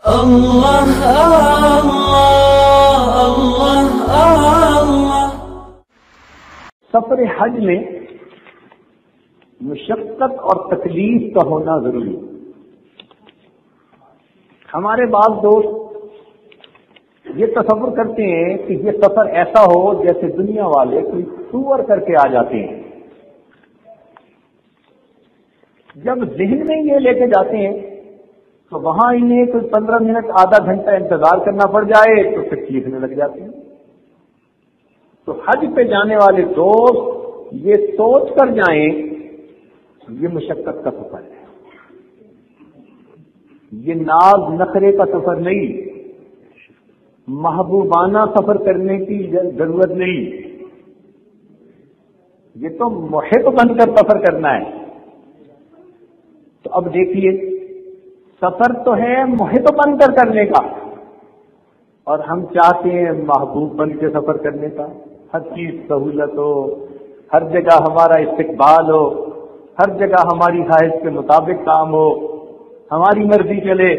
اللہ اللہ اللہ۔ سفر حج میں مشقت اور تکلیف کا ہونا ضروری ہے۔ ہمارے بعض دوست یہ تصور کرتے ہیں کہ یہ سفر ایسا ہو جیسے دنیا والے کوئی ٹور کر کے آ جاتے ہیں۔ جب ذہن میں یہ لے کے جاتے ہیں تو وہاں انہیں کوئی 15 منٹ آدھا گھنٹہ انتظار کرنا پڑ جائے تو پھر چیخنے لگ جاتے ہیں۔ تو حج پہ جانے والے دوست یہ سوچ کر جائیں یہ مشقت کا سفر ہے، یہ ناز نخرے کا سفر نہیں، محبوبانہ سفر کرنے کی ضرورت نہیں، یہ تو محب بن کر سفر کرنا ہے۔ تو اب دیکھیے سفر تو ہے محب بن کر کرنے کا، اور ہم چاہتے ہیں محبوب بن کے سفر کرنے کا، ہر چیز سہولت ہو، ہر جگہ ہمارا استقبال ہو، ہر جگہ ہماری خواہش کے مطابق کام ہو، ہماری مرضی چلے۔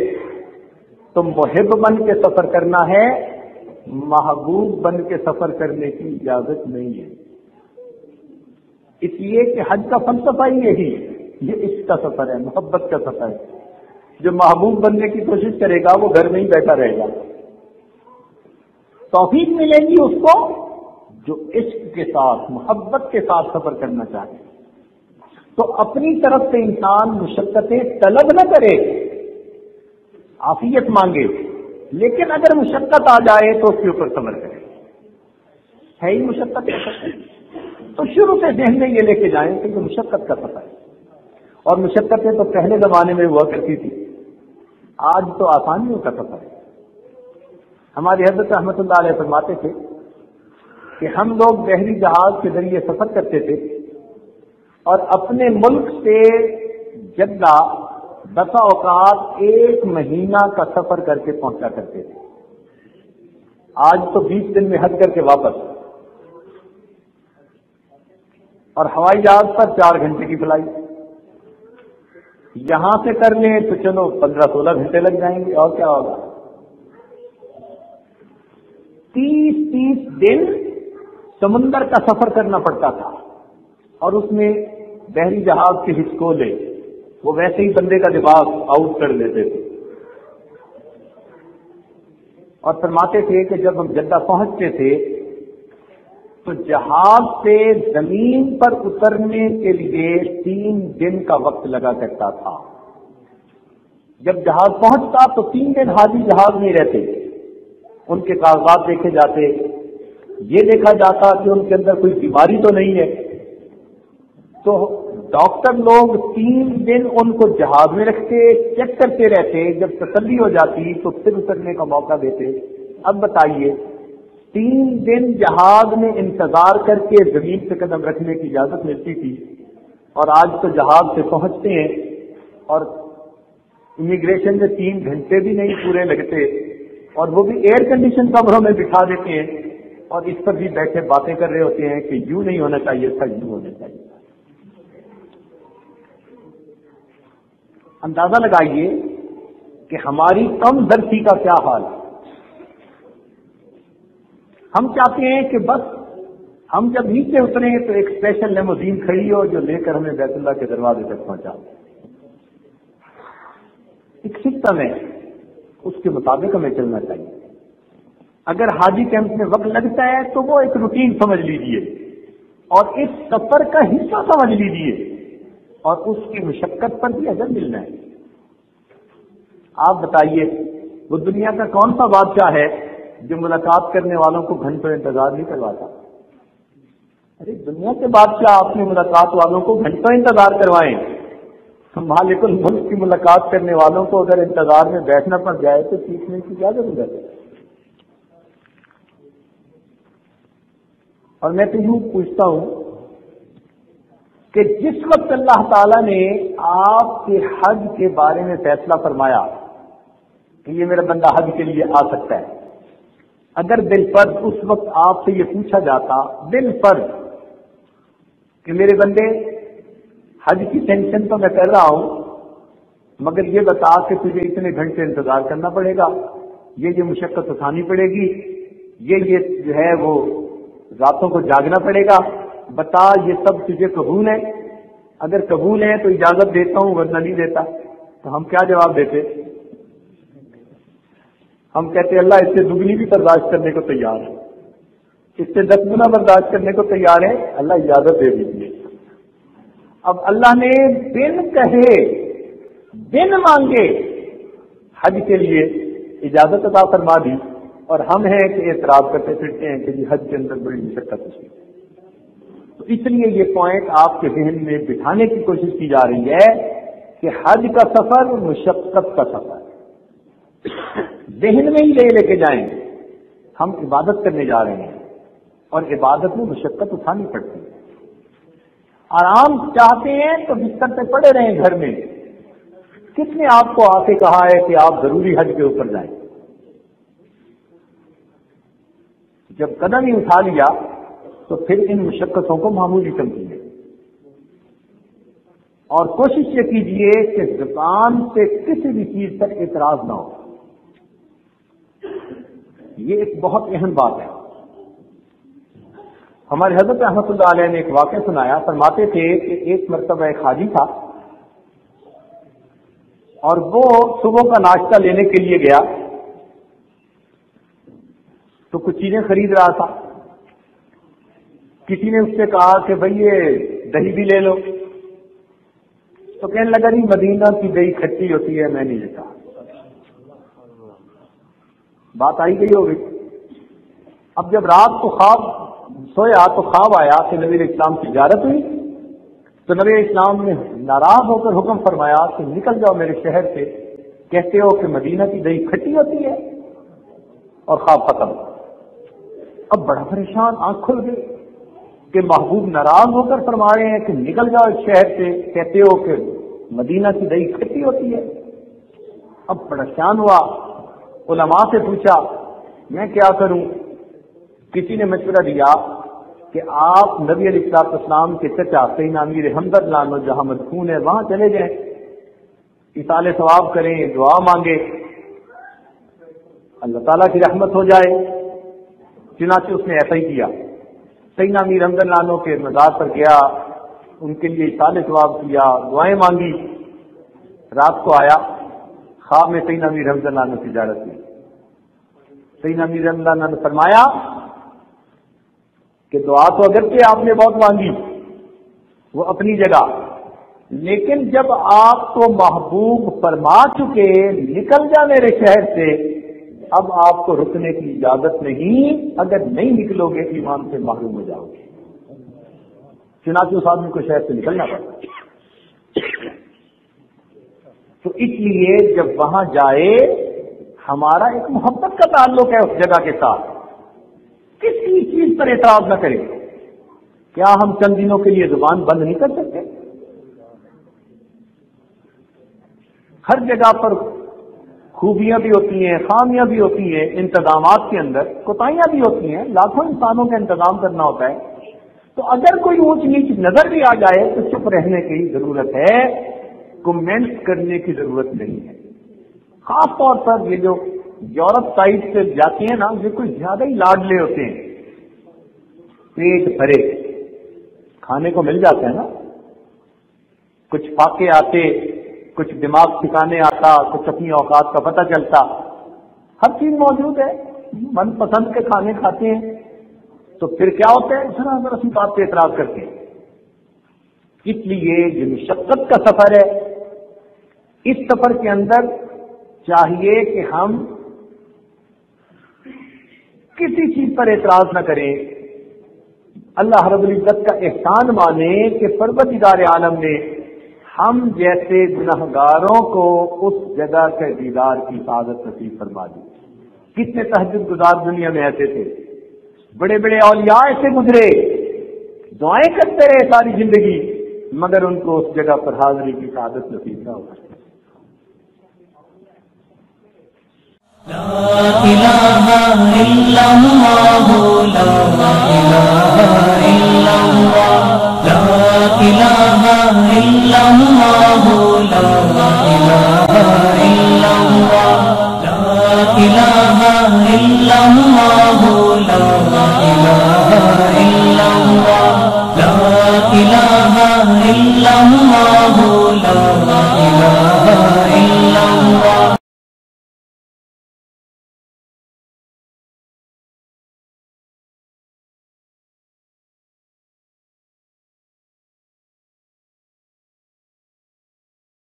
تو محب بن کے سفر کرنا ہے، محبوب بن کے سفر کرنے کی اجازت نہیں ہے۔ اس لیے کہ حج کا فلسفہ ہی یہی ہے، یہ عشق کا سفر ہے، محبت کا سفر ہے۔ جو محبوب بننے کی کوشش کرے گا وہ گھر میں ہی بیٹھا رہے گا۔ توفیق ملے گی اس کو جو عشق کے ساتھ محبت کے ساتھ سفر کرنا چاہے۔ تو اپنی طرف سے انسان مشقتیں طلب نہ کرے، عافیت مانگے، لیکن اگر مشقت آ جائے تو اس کے اوپر صبر کرے۔ ہے ہی مشقت کا سفر، تو شروع سے ذہن میں یہ لے کے جائیں کہ یہ مشقت کا سفر ہے، اور مشقتیں تو پہلے زمانے میں ہوا کرتی تھی، آج تو آسانیوں کا سفر ہے۔ ہمارے حضرت رحمۃ اللہ علیہ فرماتے تھے کہ ہم لوگ بحری جہاز کے ذریعے سفر کرتے تھے اور اپنے ملک سے جدہ بسا اوقات 1 مہینہ کا سفر کر کے پہنچا کرتے تھے۔ آج تو 20 دن میں حج کر کے واپس، اور ہوائی جہاز پر 4 گھنٹے کی فلائٹ، یہاں سے کر لیں تو چلو 15-16 گھنٹے لگ جائیں گے، اور کیا ہوگا۔ 30 دن سمندر کا سفر کرنا پڑتا تھا، اور اس میں بحری جہاز کے ہچکولے وہ ویسے ہی بندے کا دماغ آؤٹ کر لیتے تھے۔ اور فرماتے تھے کہ جب ہم جدہ پہنچتے تھے تو جہاز سے زمین پر اترنے کے لیے 3 دن کا وقت لگا کرتا تھا۔ جب جہاز پہنچتا تو 3 دن حاجی جہاز میں رہتے، ان کے کاغذات دیکھے جاتے، یہ دیکھا جاتا کہ ان کے اندر کوئی بیماری تو نہیں ہے۔ تو ڈاکٹر لوگ 3 دن ان کو جہاز میں رکھتے، چیک کرتے رہتے، جب تسلی ہو جاتی تو پھر اترنے کا موقع دیتے۔ اب بتائیے 3 دن جہاز میں انتظار کر کے زمین پہ قدم رکھنے کی اجازت ملتی تھی، اور آج تو جہاز سے پہنچتے ہیں اور امیگریشن میں 3 گھنٹے بھی نہیں پورے لگتے، اور وہ بھی ایئر کنڈیشن کمروں میں بٹھا دیتے ہیں، اور اس پر بھی بیٹھے باتیں کر رہے ہوتے ہیں کہ یوں نہیں ہونا چاہیے تھا، یوں ہونا چاہیے۔ اندازہ لگائیے کہ ہماری کم درسی کا کیا حال ہے۔ ہم چاہتے ہیں کہ بس ہم جب نیچے اتریں تو ایک اسپیشل لیموزین کھڑی ہو جو لے کر ہمیں بیت اللہ کے دروازے تک پہنچا۔ ایک سسٹم ہے، اس کے مطابق ہمیں چلنا چاہیے۔ اگر حاجی کیمپ میں وقت لگتا ہے تو وہ ایک روٹین سمجھ لیجیے، اور اس سفر کا حصہ سمجھ لیجیے، اور اس کی مشقت پر بھی اجر ملنا ہے۔ آپ بتائیے وہ دنیا کا کون سا بادشاہ ہے جو ملاقات کرنے والوں کو گھنٹوں انتظار نہیں کرواتا؟ ارے دنیا کے بادشاہ اپنی ملاقات والوں کو گھنٹوں انتظار کروائیں، مالک الملک کی ملاقات کرنے والوں کو اگر انتظار میں بیٹھنا پڑ جائے تو سیکھنے کی کیا ضرورت ہے؟ اور میں تو یوں پوچھتا ہوں کہ جس وقت اللہ تعالیٰ نے آپ کے حج کے بارے میں فیصلہ فرمایا کہ یہ میرا بندہ حج کے لیے آ سکتا ہے، اگر بالفرض اس وقت آپ سے یہ پوچھا جاتا بالفرض کہ میرے بندے حج کی ٹینشن تو میں کر رہا ہوں، مگر یہ بتا کہ تجھے اتنے گھنٹے انتظار کرنا پڑے گا، یہ مشقت اٹھانی پڑے گی، یہ جو ہے وہ راتوں کو جاگنا پڑے گا، بتا یہ سب تجھے قبول ہے؟ اگر قبول ہے تو اجازت دیتا ہوں، ورنہ نہیں دیتا۔ تو ہم کیا جواب دیتے؟ ہم کہتے اللہ اس سے دگنی بھی برداشت کرنے کو تیار ہے، اس سے 10 گنا برداشت کرنے کو تیار ہے، اللہ اجازت دے دیجیے۔ اب اللہ نے بن کہے بن مانگے حج کے لیے اجازت عطا فرما دی، اور ہم ہیں کہ اعتراض کرتے پھرتے ہیں کہ جی حج کے اندر بڑی مشقت ہوتی ہے۔ تو اس لیے یہ پوائنٹ آپ کے ذہن میں بٹھانے کی کوشش کی جا رہی ہے کہ حج کا سفر مشقت کا سفر، ذہن میں ہی لے کے جائیں، ہم عبادت کرنے جا رہے ہیں اور عبادت میں مشقت اٹھانی پڑتی ہے۔ آرام چاہتے ہیں تو بستر پہ پڑے رہیں گھر میں، کس نے آپ کو آ کے کہا ہے کہ آپ ضروری حج کے اوپر جائیں؟ جب قدم ہی اٹھا لیا تو پھر ان مشقتوں کو معمولی سمجھیے، اور کوشش یہ کیجیے کہ زبان سے کسی بھی چیز پر اعتراض نہ ہو۔ یہ ایک بہت اہم بات ہے۔ ہمارے حضرت رحمۃ اللہ علیہ نے ایک واقعہ سنایا، فرماتے تھے کہ ایک مرتبہ ایک حاجی تھا اور وہ صبح کا ناشتہ لینے کے لیے گیا تو کچھ چیزیں خرید رہا تھا۔ کسی نے اس سے کہا کہ بھئی یہ دہی بھی لے لو، تو کہنے لگا نہیں مدینہ کی دہی کھٹی ہوتی ہے، میں نہیں لیتا۔ بات آئی گئی ہوگی۔ اب جب رات کو خواب سویا تو خواب آیا کہ نبی علیہ السلام کی زیارت ہوئی، تو نبی علیہ السلام نے ناراض ہو کر حکم فرمایا کہ نکل جاؤ میرے شہر سے، کہتے ہو کہ مدینہ کی دہی کھٹی ہوتی ہے، اور خواب ختم۔ اب بڑا پریشان، آنکھ کھل گئی کہ محبوب ناراض ہو کر فرما رہے ہیں کہ نکل جاؤ اس شہر سے، کہتے ہو کہ مدینہ کی دہی کھٹی ہوتی ہے۔ اب پریشان ہوا، علماء سے پوچھا میں کیا کروں؟ کسی نے مشورہ دیا کہ آپ نبی علیہ السلام کے چچا سیدنا امیر حمزہ لانو جہاں مدفون ہے وہاں چلے جائیں، ایصال ثواب کریں، دعا مانگے، اللہ تعالیٰ کی رحمت ہو جائے۔ چنانچہ اس نے ایسا ہی کیا، سیدنا امیر حمزہ لانو کے مزار پر گیا، ان کے لیے ایصال ثواب کیا، دعائیں مانگی۔ رات کو آیا، خواب میں سیدنا امیر حمزہ لانو کی زیارت کی۔ سیدنا امیر حمزہ لانو نے فرمایا کہ دعا تو اگرچہ آپ نے بہت مانگی، وہ اپنی جگہ، لیکن جب آپ کو محبوب فرما چکے نکل جا میرے شہر سے، اب آپ کو رکنے کی اجازت نہیں، اگر نہیں نکلو گے ایمان سے محروم ہو جاؤ گے۔ چنانچہ اس آدمی کو شہر سے نکلنا پڑا۔ تو اس لیے جب وہاں جائے، ہمارا ایک محبت کا تعلق ہے اس جگہ کے ساتھ، کسی چیز پر اعتراض نہ کریں۔ کیا ہم چند دنوں کے لیے زبان بند نہیں کر سکتے؟ ہر جگہ پر خوبیاں بھی ہوتی ہیں، خامیاں بھی ہوتی ہیں، انتظامات کے اندر کوتاہیاں بھی ہوتی ہیں، لاکھوں انسانوں کا انتظام کرنا ہوتا ہے۔ تو اگر کوئی اونچ نیچ نظر بھی آ جائے تو چپ رہنے کی ضرورت ہے، کمنٹ کرنے کی ضرورت نہیں ہے۔ خاص طور پر یہ جو یورپ سائڈ سے جاتے ہیں نا، یہ کوئی زیادہ ہی لاڈلے ہوتے ہیں، پیٹ بھرے کھانے کو مل جاتا ہے نا، کچھ فاقے آتے، کچھ دماغ ٹھکانے آتا، کچھ اپنی اوقات کا پتہ چلتا، ہر چیز موجود ہے، من پسند کے کھانے کھاتے ہیں، تو پھر کیا ہوتا ہے، ذرا سی بات پہ اعتراض کرتے ہیں۔ اس لیے یہ مشقت کا سفر ہے، اس سفر کے اندر چاہیے کہ ہم کسی چیز پر اعتراض نہ کریں، اللہ رب العزت کا احسان مانیں کہ پروردگار عالم نے ہم جیسے گنہگاروں کو اس جگہ کے دیدار کی سعادت نصیب فرما دی۔ کتنے تہجد گزار دنیا میں ایسے تھے، بڑے بڑے اولیاء ایسے گزرے، دعائیں کرتے رہے ساری زندگی، مگر ان کو اس جگہ پر حاضری کی سعادت نصیب نہ ہوا۔ لا الہ الا اللہ، لا الہ الا اللہ، لا الہ الا اللہ، لا الہ إلا الله لا إله إلا الله لا إله إلا الله لا إله إلا